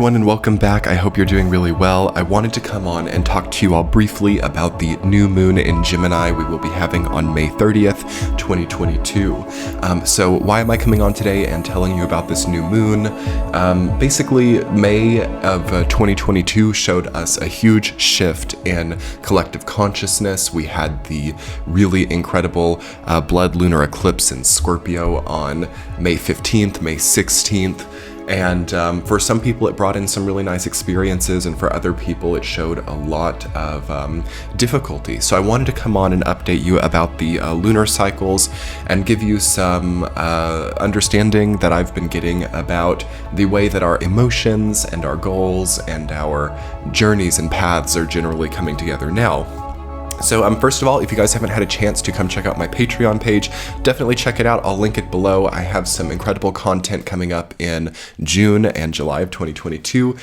everyone, and welcome back. I hope you're doing really well. I wanted to come on and talk to you all briefly about the new moon in Gemini we will be having on May 30th, 2022. So why am I coming on today and telling you about this new moon? Basically, May of 2022 showed us a huge shift in collective consciousness. We had the really incredible blood lunar eclipse in Scorpio on May 15th, May 16th. And for some people it brought in some really nice experiences, and for other people it showed a lot of difficulty. So I wanted to come on and update you about the lunar cycles and give you some understanding that I've been getting about the way that our emotions and our goals and our journeys and paths are generally coming together now. So first of all, if you guys haven't had a chance to come check out my Patreon page, definitely check it out. I'll link it below. I have some incredible content coming up in June and July of 2022.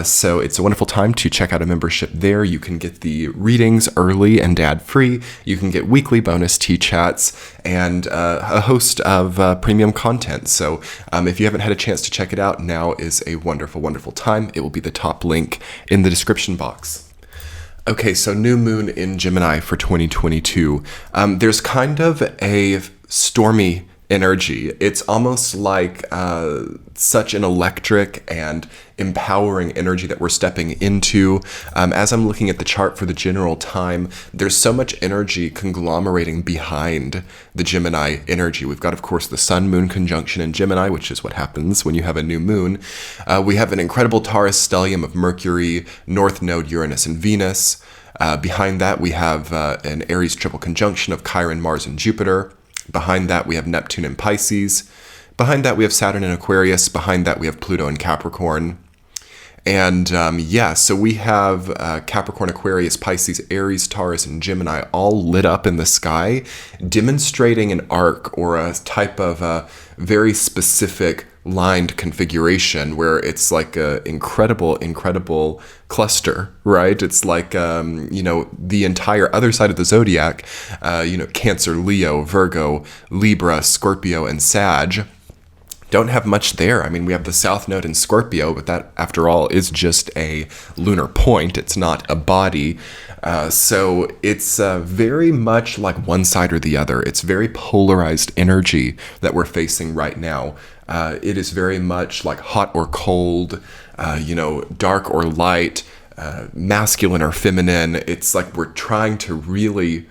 So it's a wonderful time to check out a membership there. You can get the readings early and ad-free. You can get weekly bonus tea chats and a host of premium content. So if you haven't had a chance to check it out, now is a wonderful, wonderful time. It will be the top link in the description box. Okay, so new moon in Gemini for 2022. There's kind of a stormy energy. It's almost like such an electric and empowering energy that we're stepping into. As I'm looking at the chart for the general time, there's so much energy conglomerating behind the Gemini energy. We've got, of course, the Sun-Moon conjunction in Gemini, which is what happens when you have a new moon. We have an incredible Taurus stellium of Mercury, North Node, Uranus, and Venus. Behind that, we have an Aries triple conjunction of Chiron, Mars, and Jupiter. Behind that, we have Neptune and Pisces. Behind that, we have Saturn and Aquarius. Behind that, we have Pluto and Capricorn. And so we have Capricorn, Aquarius, Pisces, Aries, Taurus, and Gemini all lit up in the sky, demonstrating an arc or a type of very specific lined configuration where it's like a incredible cluster, right? It's like, the entire other side of the zodiac, Cancer, Leo, Virgo, Libra, Scorpio, and Sag. Don't have much there. I mean, we have the South Node in Scorpio, but that, after all, is just a lunar point. It's not a body. So it's very much like one side or the other. It's very polarized energy that we're facing right now. It is very much like hot or cold, dark or light, masculine or feminine. It's like we're trying to really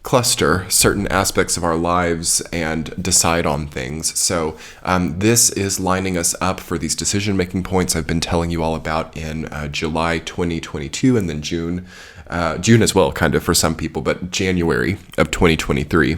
cluster certain aspects of our lives and decide on things. So this is lining us up for these decision-making points I've been telling you all about in July 2022 and then June as well, kind of for some people, but January of 2023.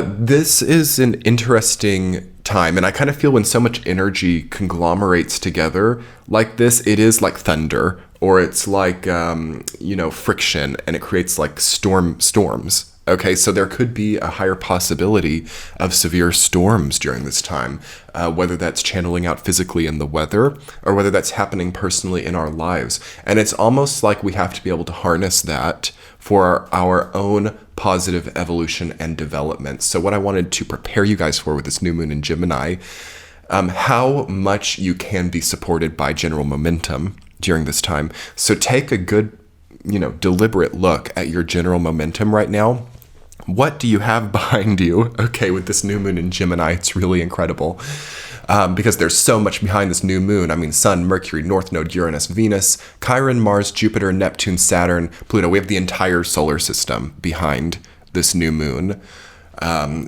This is an interesting time, and I kind of feel when so much energy conglomerates together like this, it is like thunder, or it's like friction, and it creates like storms. Okay, so there could be a higher possibility of severe storms during this time, whether that's channeling out physically in the weather or whether that's happening personally in our lives. And it's almost like we have to be able to harness that for our own positive evolution and development. So what I wanted to prepare you guys for with this new moon in Gemini, how much you can be supported by general momentum during this time. So take a good, deliberate look at your general momentum right now. What do you have behind you? Okay, with this new moon in Gemini, it's really incredible because there's so much behind this new moon. I mean, Sun, Mercury, North Node, Uranus, Venus, Chiron, Mars, Jupiter, Neptune, Saturn, Pluto. We have the entire solar system behind this new moon.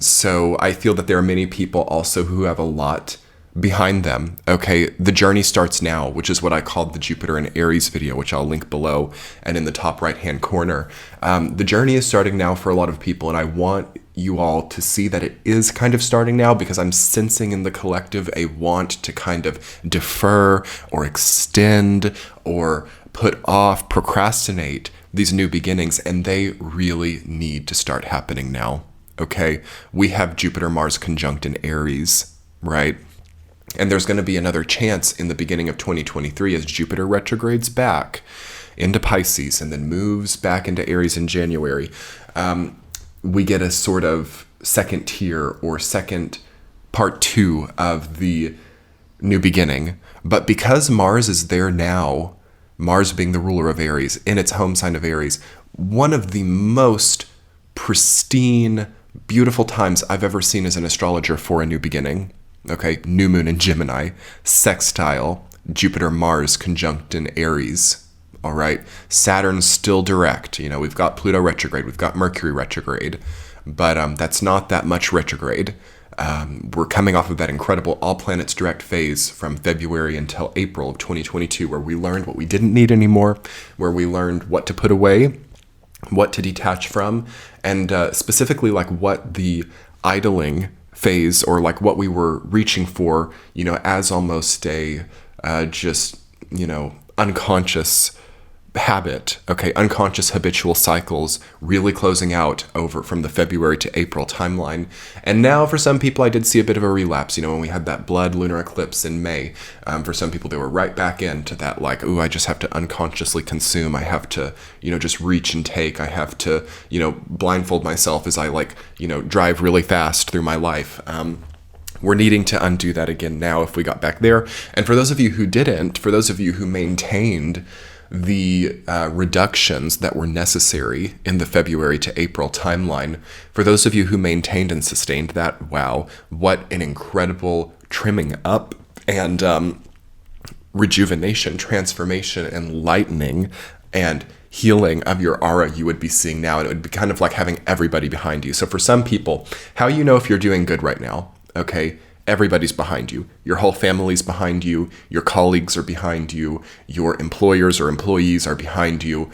So I feel that there are many people also who have a lot behind them. Okay, the journey starts now, which is what I called the Jupiter and Aries video, which I'll link below and in the top right hand corner. The journey is starting now for a lot of people, and I want you all to see that it is kind of starting now because I'm sensing in the collective a want to kind of defer or extend or put off, procrastinate these new beginnings, and they really need to start happening now. Okay, we have Jupiter Mars conjunct in Aries, right? And there's going to be another chance in the beginning of 2023 as Jupiter retrogrades back into Pisces and then moves back into Aries in January. We get a sort of second tier or second part two of the new beginning. But because Mars is there now, Mars being the ruler of Aries, in its home sign of Aries, one of the most pristine, beautiful times I've ever seen as an astrologer for a new beginning. Okay, new moon in Gemini, sextile, Jupiter, Mars conjunct in Aries. All right, Saturn's still direct. You know, we've got Pluto retrograde, we've got Mercury retrograde, but that's not that much retrograde. We're coming off of that incredible all planets direct phase from February until April of 2022, where we learned what we didn't need anymore, where we learned what to put away, what to detach from, and specifically like what the idling phase, or like what we were reaching for, you know, as almost a just, you know, unconscious habit, okay, unconscious habitual cycles really closing out over from the February to April timeline. And now for some people, I did see a bit of a relapse, you know, when we had that blood lunar eclipse in May. For some people, they were right back into that, like, ooh, I just have to unconsciously consume. I have to, you know, just reach and take. I have to, you know, blindfold myself as I, like, you know, drive really fast through my life. We're needing to undo that again now if we got back there. And for those of you who didn't, for those of you who maintained the reductions that were necessary in the February to April timeline, for those of you who maintained and sustained that, wow, what an incredible trimming up and rejuvenation, transformation, and lightening and healing of your aura you would be seeing now. And it would be kind of like having everybody behind you. So for some people, how you know if you're doing good right now, okay, everybody's behind you. Your whole family's behind you. Your colleagues are behind you. Your employers or employees are behind you.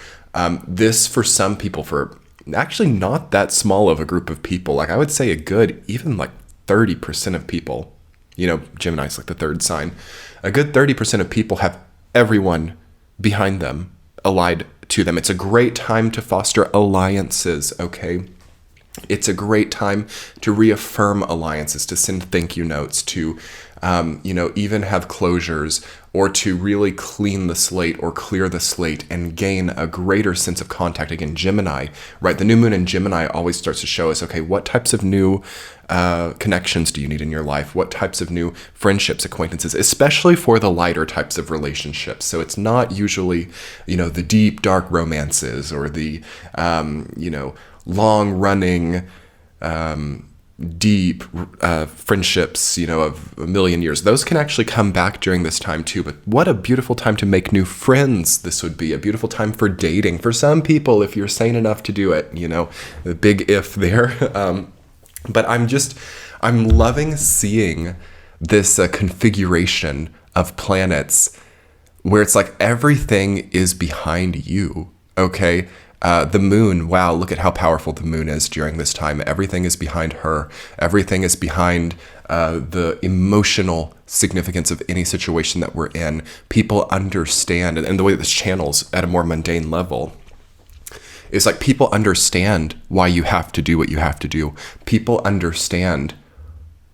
This, for some people, for actually not that small of a group of people, like I would say a good, even like 30% of people, you know, Gemini's like the third sign, a good 30% of people have everyone behind them, allied to them. It's a great time to foster alliances, okay? It's a great time to reaffirm alliances, to send thank you notes, to, you know, even have closures, or to really clean the slate or clear the slate and gain a greater sense of contact. Again, Gemini, right? The new moon in Gemini always starts to show us, okay, what types of new connections do you need in your life? What types of new friendships, acquaintances, especially for the lighter types of relationships. So it's not usually, you know, the deep, dark romances or the, you know, long-running, deep friendships, you know, of a million years. Those can actually come back during this time too. But what a beautiful time to make new friends this would be. A beautiful time for dating. For some people, if you're sane enough to do it, you know, the big if there. But I'm loving seeing this configuration of planets where it's like everything is behind you, okay? The moon, wow, look at how powerful the moon is during this time. Everything is behind her. Everything is behind the emotional significance of any situation that we're in. People understand, and the way that this channels at a more mundane level is like people understand why you have to do what you have to do. People understand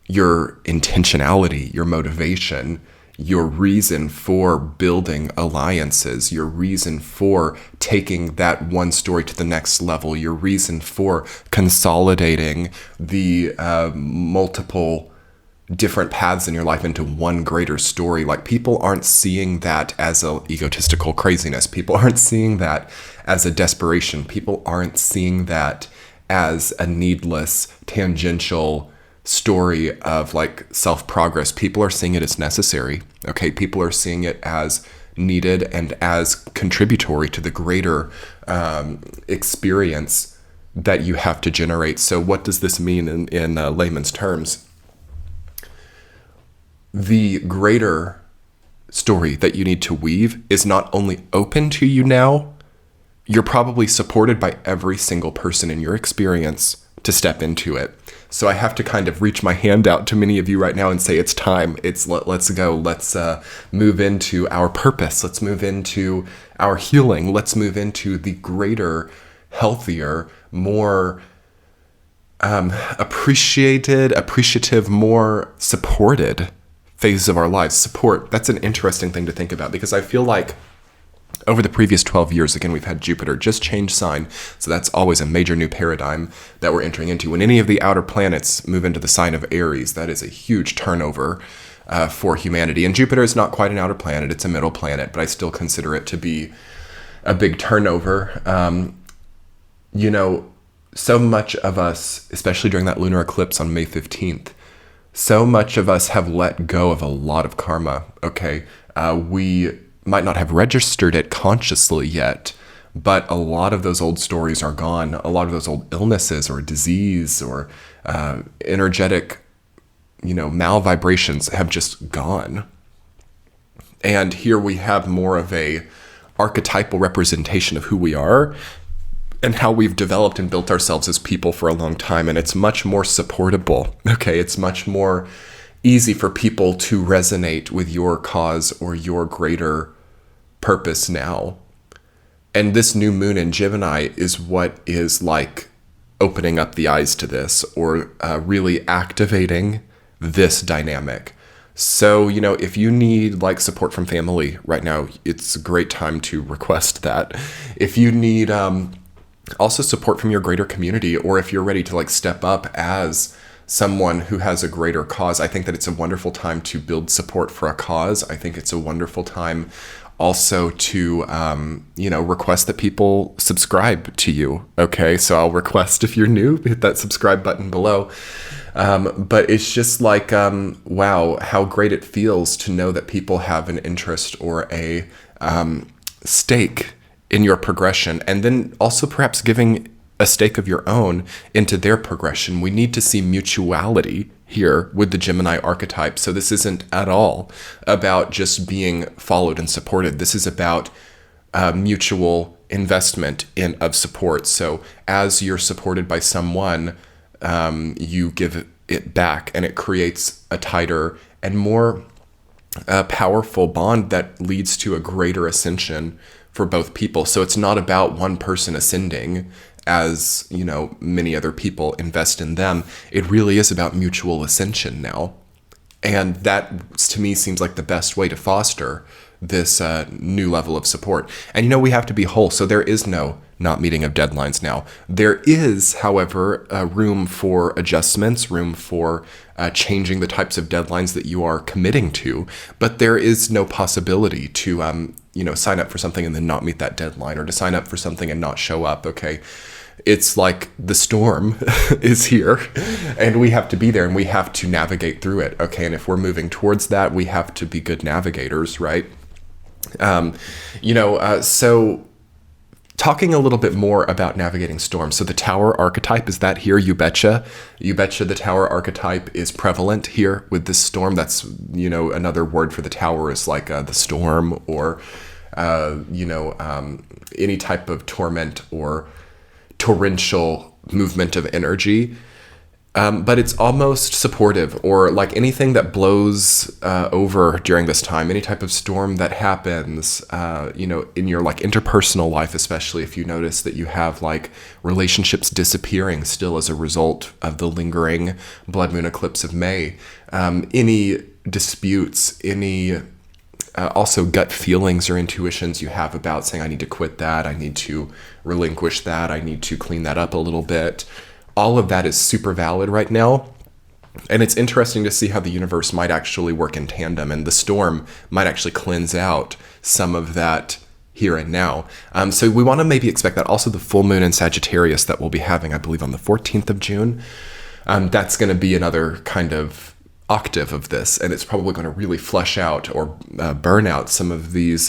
your intentionality, your motivation, your reason for building alliances, your reason for taking that one story to the next level, your reason for consolidating the multiple different paths in your life into one greater story. Like, people aren't seeing that as a egotistical craziness. People aren't seeing that as a desperation. People aren't seeing that as a needless, tangential story of like self-progress. People are seeing it as necessary. Okay, people are seeing it as needed and as contributory to the greater experience that you have to generate. So what does this mean in layman's terms? The greater story that you need to weave is not only open to you now, you're probably supported by every single person in your experience to step into it. So I have to kind of reach my hand out to many of you right now and say, it's time. Let's go. Let's move into our purpose. Let's move into our healing. Let's move into the greater, healthier, more appreciative, more supported phase of our lives. Support, that's an interesting thing to think about, because I feel like over the previous 12 years, again, we've had Jupiter just change sign. So that's always a major new paradigm that we're entering into. When any of the outer planets move into the sign of Aries, that is a huge turnover. for humanity. And Jupiter is not quite an outer planet, it's a middle planet, but I still consider it to be a big turnover. So much of us, especially during that lunar eclipse on May 15th, so much of us have let go of a lot of karma, okay? We might not have registered it consciously yet, but a lot of those old stories are gone. A lot of those old illnesses or disease or energetic, malvibrations have just gone. And here we have more of a archetypal representation of who we are and how we've developed and built ourselves as people for a long time. And it's much more supportable, okay? It's much more easy for people to resonate with your cause or your greater purpose now. And this new moon in Gemini is what is like opening up the eyes to this, or really activating this dynamic. So, if you need like support from family right now, it's a great time to request that. If you need also support from your greater community, or if you're ready to like step up as someone who has a greater cause, I think that it's a wonderful time to build support for a cause. I think it's a wonderful time also to, request that people subscribe to you. Okay, so I'll request, if you're new, hit that subscribe button below. But it's just like, wow, how great it feels to know that people have an interest or a stake in your progression, and then also perhaps giving a stake of your own into their progression. We need to see mutuality here with the Gemini archetype. So this isn't at all about just being followed and supported. This is about mutual investment of support. So as you're supported by someone, you give it back, and it creates a tighter and more powerful bond that leads to a greater ascension for both people. So it's not about one person ascending as, many other people invest in them. It really is about mutual ascension now. And that, to me, seems like the best way to foster this new level of support. And, we have to be whole. So there is no not meeting of deadlines now. There is, however, room for adjustments, room for changing the types of deadlines that you are committing to. But there is no possibility to, sign up for something and then not meet that deadline, or to sign up for something and not show up. Okay. It's like the storm is here, and we have to be there, and we have to navigate through it. Okay. And if we're moving towards that, we have to be good navigators, right? So talking a little bit more about navigating storms. So the tower archetype, is that here? You betcha. You betcha the tower archetype is prevalent here with this storm. That's, another word for the tower is like the storm, or, any type of torment or torrential movement of energy. But it's almost supportive, or like anything that blows over during this time, any type of storm that happens, in your like interpersonal life, especially if you notice that you have like relationships disappearing still as a result of the lingering blood moon eclipse of May, any disputes, any also gut feelings or intuitions you have about saying, I need to quit that, I need to relinquish that, I need to clean that up a little bit. All of that is super valid right now. And it's interesting to see how the universe might actually work in tandem, and the storm might actually cleanse out some of that here and now. So we want to maybe expect that. Also, the full moon in Sagittarius that we'll be having, I believe, on the 14th of June, that's going to be another kind of octave of this, and it's probably going to really flesh out or burn out some of these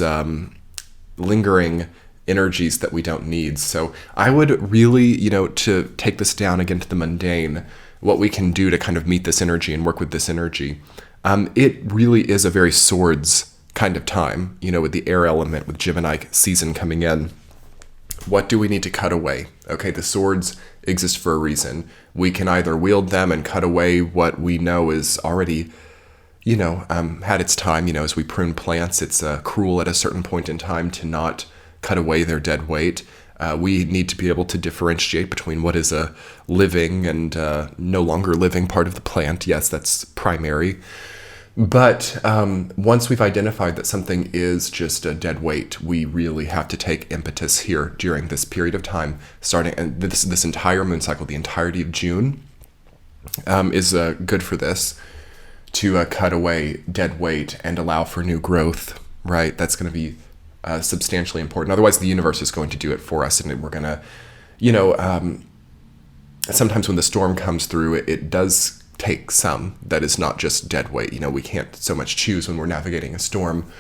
lingering energies that we don't need. So I would really, to take this down again to the mundane, what we can do to kind of meet this energy and work with this energy. It really is a very swords kind of time, with the air element, with Gemini season coming in. What do we need to cut away? Okay, the swords exist for a reason. We can either wield them and cut away what we know is already, had its time. As we prune plants, it's cruel at a certain point in time to not cut away their dead weight. We need to be able to differentiate between what is a living and no longer living part of the plant. Yes, that's primary. But once we've identified that something is just a dead weight, we really have to take impetus here during this period of time, starting, and this entire moon cycle, the entirety of June, is good for this, to cut away dead weight and allow for new growth, right? That's going to be substantially important. Otherwise, the universe is going to do it for us, and we're going to, sometimes when the storm comes through, it does take some that is not just dead weight. We can't so much choose when we're navigating a storm.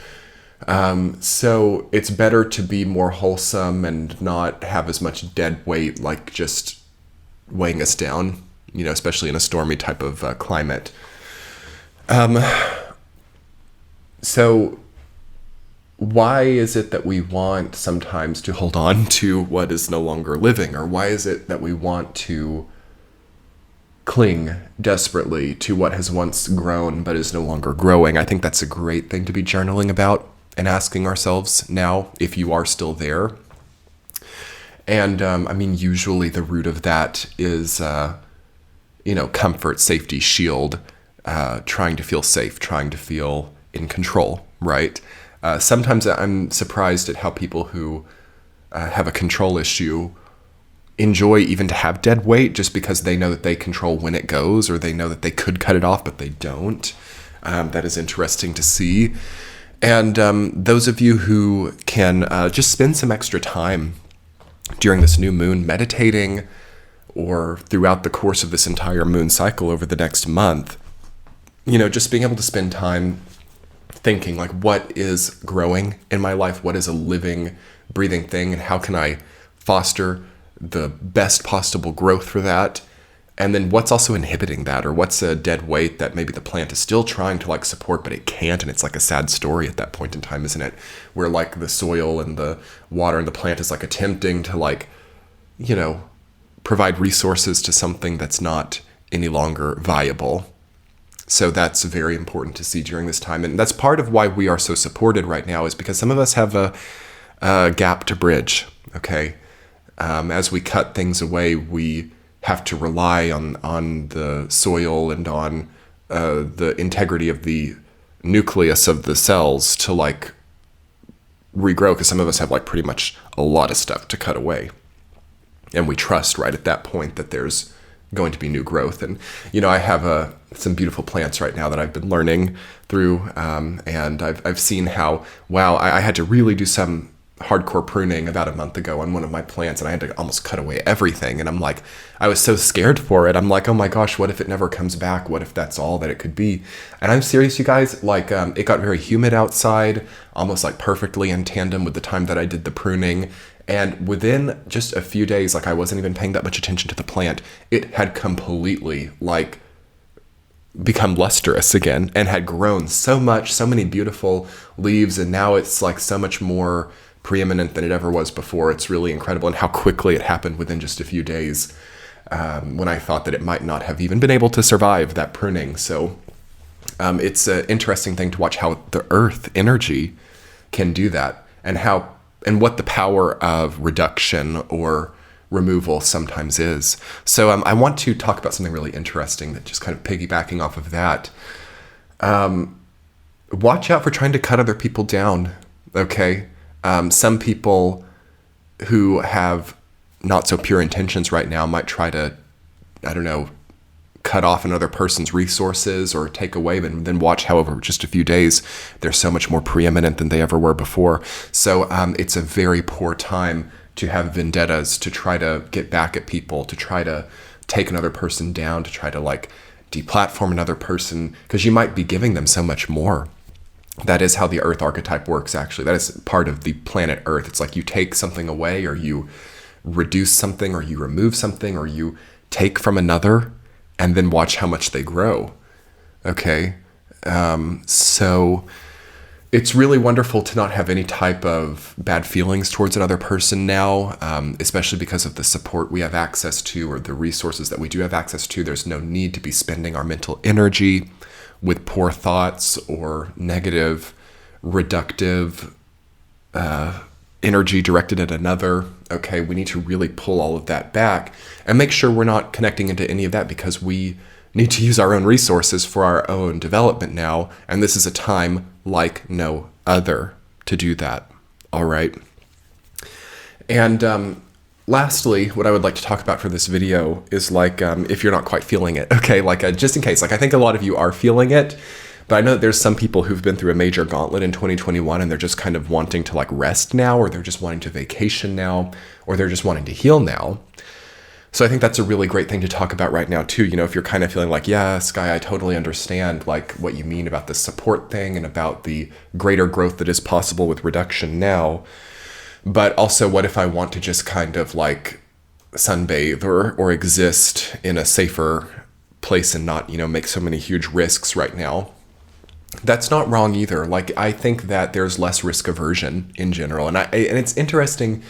So it's better to be more wholesome and not have as much dead weight, like just weighing us down, especially in a stormy type of climate. So why is it that we want sometimes to hold on to what is no longer living? Or why is it that we want to cling desperately to what has once grown but is no longer growing? I think that's a great thing to be journaling about and asking ourselves now, if you are still there. And usually the root of that is, comfort, safety, shield, trying to feel safe, trying to feel in control, right? Sometimes I'm surprised at how people who have a control issue enjoy even to have dead weight just because they know that they control when it goes, or they know that they could cut it off, but they don't. That is interesting to see. And those of you who can just spend some extra time during this new moon meditating, or throughout the course of this entire moon cycle over the next month, just being able to spend time thinking, like, what is growing in my life? What is a living, breathing thing? And how can I foster the best possible growth for that? And then what's also inhibiting that? Or what's a dead weight that maybe the plant is still trying to support, but it can't? And it's like a sad story at that point in time, isn't it? Where the soil and the water and the plant is attempting to provide resources to something that's not any longer viable. So that's very important to see during this time. And that's part of why we are so supported right now, is because some of us have a gap to bridge, okay? As we cut things away, we have to rely on the soil and on the integrity of the nucleus of the cells to regrow, because some of us have pretty much a lot of stuff to cut away. And we trust right at that point that there's going to be new growth. And, I have some beautiful plants right now that I've been learning through. And I've seen how, wow, I had to really do some hardcore pruning about a month ago on one of my plants, and I had to almost cut away everything. And I was so scared for it. I'm like, oh my gosh, what if it never comes back? What if that's all that it could be? And I'm serious, you guys, it got very humid outside, almost perfectly in tandem with the time that I did the pruning. And within just a few days, I wasn't even paying that much attention to the plant, it had completely become lustrous again and had grown so much, so many beautiful leaves. And now it's so much more preeminent than it ever was before. It's really incredible. And how quickly it happened within just a few days, when I thought that it might not have even been able to survive that pruning. So it's an interesting thing to watch how the earth energy can do that, and what the power of reduction or removal sometimes is. So I want to talk about something really interesting that just kind of piggybacking off of that. Watch out for trying to cut other people down, okay? Some people who have not so pure intentions right now might try to, cut off another person's resources or take away, but then watch how over just a few days, they're so much more preeminent than they ever were before. So it's a very poor time to have vendettas, to try to get back at people, to try to take another person down, to try to deplatform another person, because you might be giving them so much more. That is how the Earth archetype works, actually. That is part of the planet Earth. It's you take something away, or you reduce something, or you remove something, or you take from another, and then watch how much they grow. Okay? So it's really wonderful to not have any type of bad feelings towards another person now, especially because of the support we have access to, or the resources that we do have access to. There's no need to be spending our mental energy with poor thoughts or negative, reductive energy directed at another. Okay, we need to really pull all of that back and make sure we're not connecting into any of that, because we need to use our own resources for our own development now. And this is a time like no other to do that. All right. And lastly, what I would like to talk about for this video is like, if you're not quite feeling it, okay, like just in case, like I think a lot of you are feeling it, but I know that there's some people who've been through a major gauntlet in 2021 and they're just kind of wanting to like rest now, or they're just wanting to vacation now, or they're just wanting to heal now. So I think that's a really great thing to talk about right now too. You know, if you're kind of feeling like, yeah, Sky, I totally understand like what you mean about the support thing and about the greater growth that is possible with reduction now. But also, what if I want to just kind of like sunbathe or exist in a safer place and not, you know, make so many huge risks right now? That's not wrong either. Like, I think that there's less risk aversion in general. And it's interesting.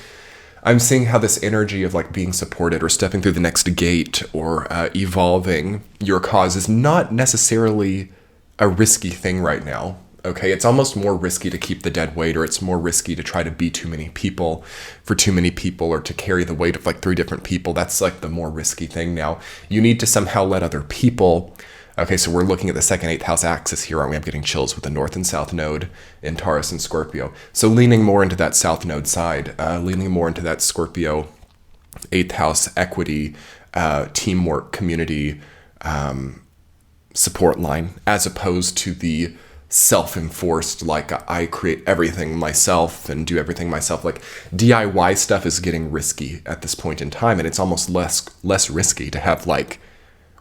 I'm seeing how this energy of like being supported or stepping through the next gate or evolving your cause is not necessarily a risky thing right now. Okay, it's almost more risky to keep the dead weight, or it's more risky to try to be too many people for too many people, or to carry the weight of like 3 different people. That's like the more risky thing now. You need to somehow let other people. Okay, so we're looking at the 2nd, 8th house axis here, aren't we? I'm getting chills with the North and South node in Taurus and Scorpio. So leaning more into that South node side, leaning more into that Scorpio 8th house equity, teamwork, community, support line, as opposed to the self-enforced, like I create everything myself and do everything myself. Like DIY stuff is getting risky at this point in time, and it's almost less risky to have like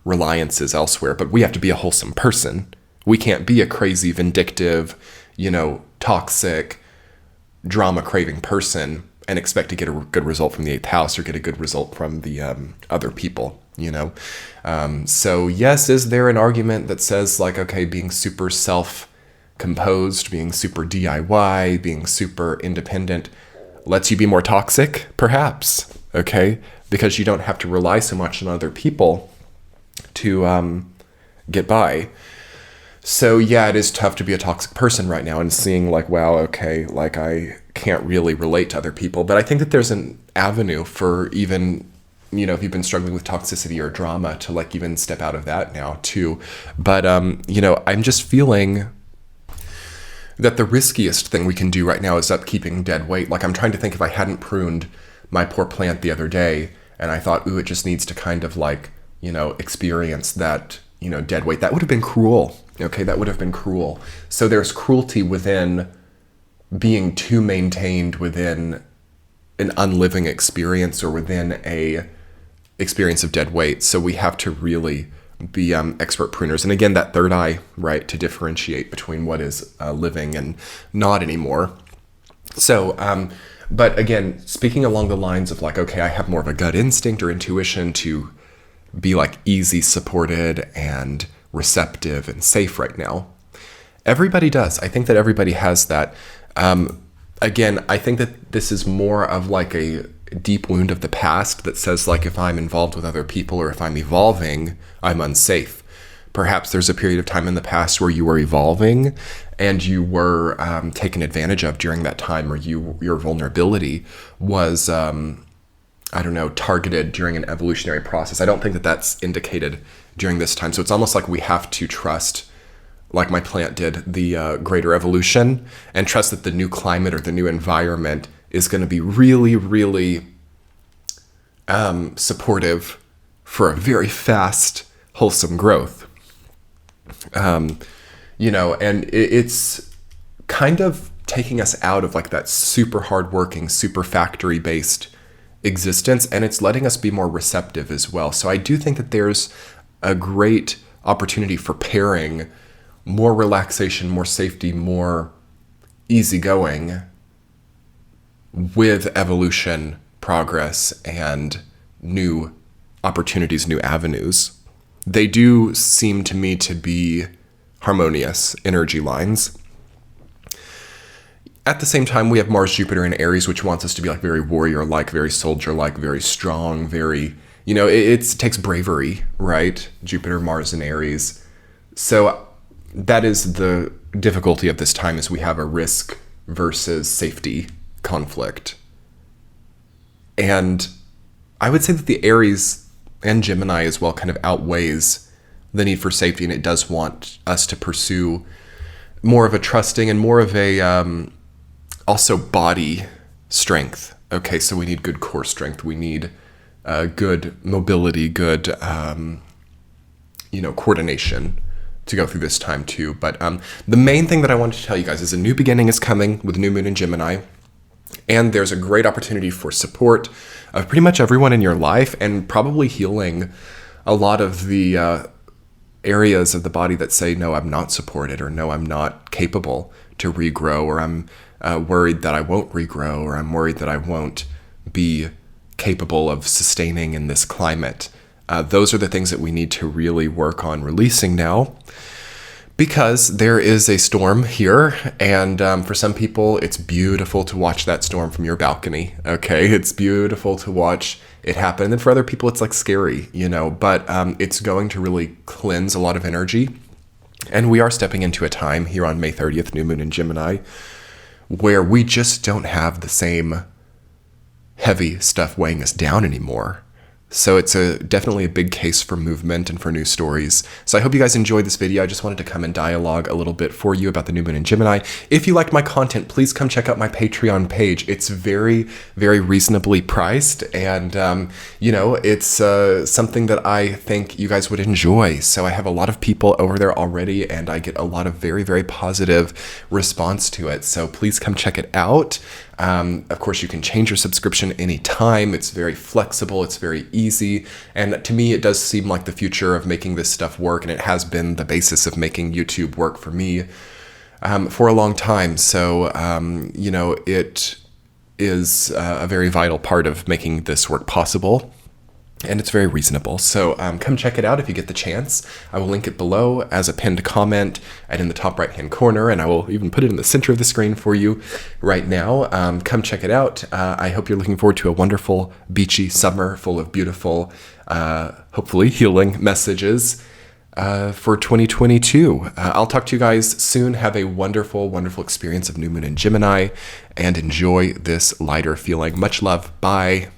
reliances elsewhere. But we have to be a wholesome person. We can't be a crazy, vindictive, you know, toxic, drama craving person and expect to get a good result from the 8th house or get a good result from the other people, you know? So yes, is there an argument that says like, okay, being super self-composed, being super DIY, being super independent lets you be more toxic? Perhaps, okay? Because you don't have to rely so much on other people to get by. So yeah, it is tough to be a toxic person right now and seeing like, wow, okay, like I can't really relate to other people. But I think that there's an avenue for even, you know, if you've been struggling with toxicity or drama, to like even step out of that now too. But, you know, I'm just feeling that the riskiest thing we can do right now is upkeeping dead weight. Like I'm trying to think, if I hadn't pruned my poor plant the other day and I thought, ooh, it just needs to kind of like, you know, experience that, you know, dead weight, that would have been cruel. Okay, that would have been cruel. So there's cruelty within being too maintained within an unliving experience or within a experience of dead weight. So we have to really be expert pruners. And again, that third eye, right, to differentiate between what is living and not anymore. So, but again, speaking along the lines of like, okay, I have more of a gut instinct or intuition to be like easy supported and receptive and safe right now. Everybody does. I think that everybody has that. Again, I think that this is more of like a deep wound of the past that says like, if I'm involved with other people or if I'm evolving, I'm unsafe. Perhaps there's a period of time in the past where you were evolving and you were taken advantage of during that time, or your vulnerability was I don't know, targeted during an evolutionary process. I don't think that that's indicated during this time. So it's almost like we have to trust, like my plant did, the greater evolution, and trust that the new climate or the new environment is going to be really, really supportive for a very fast, wholesome growth. You know, and it's kind of taking us out of like that super hardworking, super factory-based existence, and it's letting us be more receptive as well. So I do think that there's a great opportunity for pairing more relaxation, more safety, more easygoing with evolution, progress, and new opportunities, new avenues. They do seem to me to be harmonious energy lines. At the same time, we have Mars, Jupiter in Aries, which wants us to be like very warrior-like, very soldier-like, very strong, very, you know, it takes bravery, right? Jupiter, Mars in Aries. So that is the difficulty of this time, is we have a risk versus safety conflict. And I would say that the Aries and Gemini as well kind of outweighs the need for safety, and it does want us to pursue more of a trusting and more of a also body strength Okay, so we need good core strength. We need good mobility, good, coordination to go through this time too. But the main thing that I wanted to tell you guys is a new beginning is coming with new moon in Gemini. And there's a great opportunity for support of pretty much everyone in your life, and probably healing a lot of the areas of the body that say, no, I'm not supported, or no, I'm not capable to regrow, or I'm worried that I won't regrow, or I'm worried that I won't be capable of sustaining in this climate. Those are the things that we need to really work on releasing now, because there is a storm here, and for some people, it's beautiful to watch that storm from your balcony, okay? It's beautiful to watch it happen. And then for other people, it's like scary, but it's going to really cleanse a lot of energy. And we are stepping into a time here on May 30th, new moon in Gemini, where we just don't have the same heavy stuff weighing us down anymore. So it's definitely a big case for movement and for new stories. So I hope you guys enjoyed this video. I just wanted to come and dialogue a little bit for you about the new moon in Gemini. If you liked my content, please come check out my Patreon page. It's very, very reasonably priced, and it's something that I think you guys would enjoy. So I have a lot of people over there already, and I get a lot of very, very positive response to it. So please come check it out. Of course, you can change your subscription anytime. It's very flexible. It's very easy. And to me, it does seem like the future of making this stuff work. And it has been the basis of making YouTube work for me for a long time. So, it is a very vital part of making this work possible. And it's very reasonable. So come check it out if you get the chance. I will link it below as a pinned comment and in the top right-hand corner, and I will even put it in the center of the screen for you right now. Come check it out. I hope you're looking forward to a wonderful beachy summer full of beautiful, hopefully healing messages for 2022. I'll talk to you guys soon. Have a wonderful, wonderful experience of new moon in Gemini, and enjoy this lighter feeling. Much love. Bye.